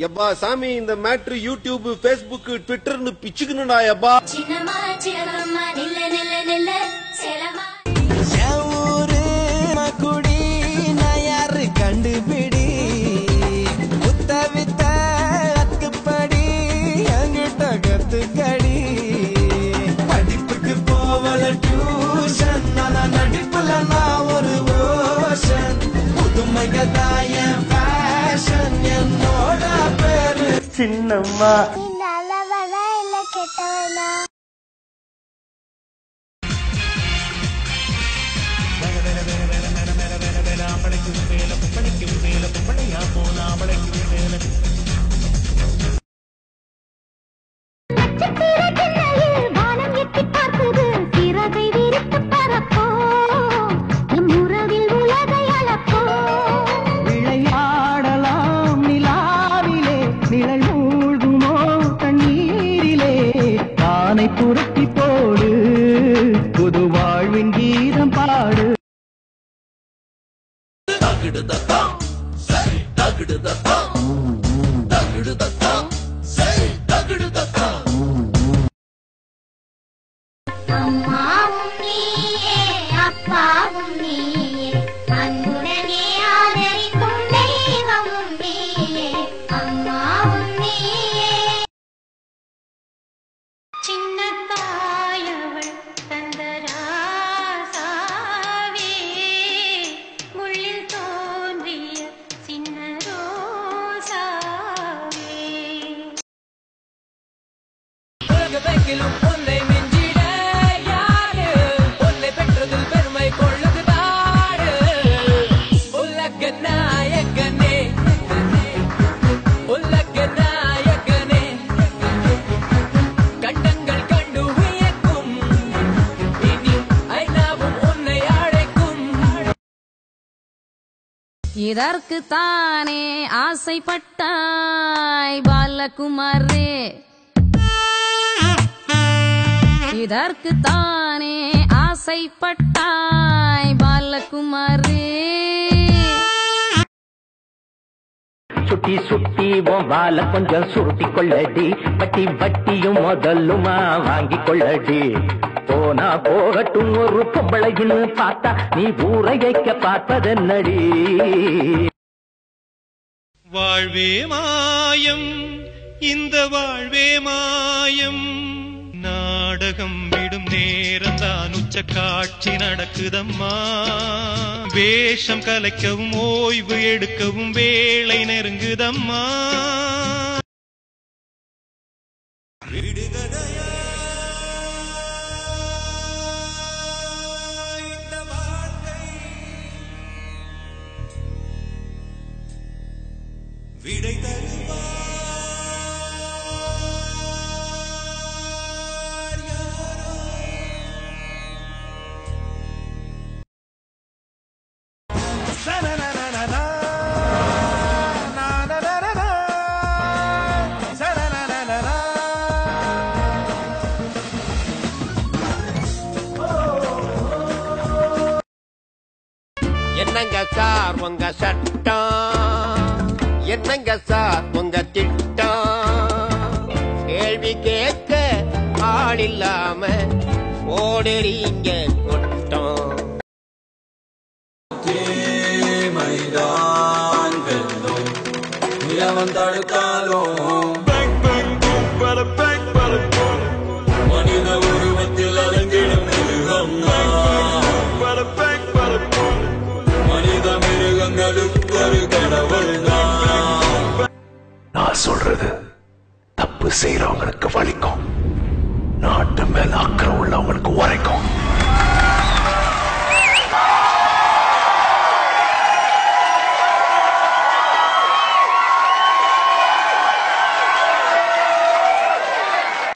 எப்பா சாமி இந்த மேட்ரு யூடியூப் Facebook ட்விட்டர்னு பிச்சுக்கணும்டா எப்பா. சின்னமா சின்னமா நில்ல நில்ல நில்ல சேலமா ஊரு மகுடி நான் யாரு கண்டுபிடி முத்த வித்த அத்துப்படி என்கிட்ட கத்துக்கடி படிப்புக்கு போவல டியூஷன் நான் நடிப்புல நான் ஒரு ஓஷன் புதுமைகள் தான் என் ஃபேஷன் என்னோட பேரு சின்னம்மா. நீ நல்லவனா இல்ல கெட்டவனா? விளையாடலாம் நிலாவிலே நிழல் மூழ்குமோ தண்ணீரிலே தானை புரட்டி போடு புது வாழ்வின் கீதம் பாடு. அம்மாவும் நீயே அப்பாவும் நீயே அன்புடனே ஆதரிக்கும் தெய்வமும் நீயே அம்மாவும் நீயே சின்ன தாயவள் தந்தராசாவே முள்ளில் தோன்றிய சின்ன ரோசாவே உலகமெங்கிலும் உன்னை மிஞ்சிட யாரு உன்னை பெற்றதில் பெருமை கொள்ளுது பாடு உலக நாயகனே உலக நாயகனே கண்டங்கள் கண்டு வியக்கும் இனி ஐநாவும் உன்னை அழைக்கும். இதற்கு தானே ஆசைப்பட்டாய் பாலகுமாரே, இதற்கு தானே ஆசைப்பட்டாய் பாலகுமாரே. சுட்டி சுட்டி உன் வாழ கொஞ்சம் சுருட்டி கொள்ளடி வட்டி வட்டியும் முதலுமா வாங்கி கொள்ளடி போனா போகட்டும் ஒரு பொம்பளைன்னு பார்த்தா நீ ஊரை வைக்க பார்ப்பதென்னடி. வாழ்வே மாயம் இந்த வாழ்வே மாயம் நாடகம் விடும் நேரம்தான் உச்ச காட்சி நடக்குதம்மா வேஷம் கலைக்கவும் ஓய்வு எடுக்கவும் வேளை நெருங்குதம்மா. விடை தருவா என்னங்க சார் உங்க சட்டம், என்னங்க சார் உங்க திட்டம், கேள்வி கேட்க ஆள் இல்லாம ஓடுறீங்க கொட்டம். மைதான் வெல்லும் நிலவன் தடுத்தாலும் மனித உருவத்தில் அலங்கிடும் மிருகம் மனித மிருகங்களுக்கு ஒரு கடவுள் தான். நான் சொல்றது தப்பு செய்யறவங்களுக்கு வலிக்கும், நாட்டு மேல அக்கறை உள்ளவங்களுக்கு உரைக்கும்.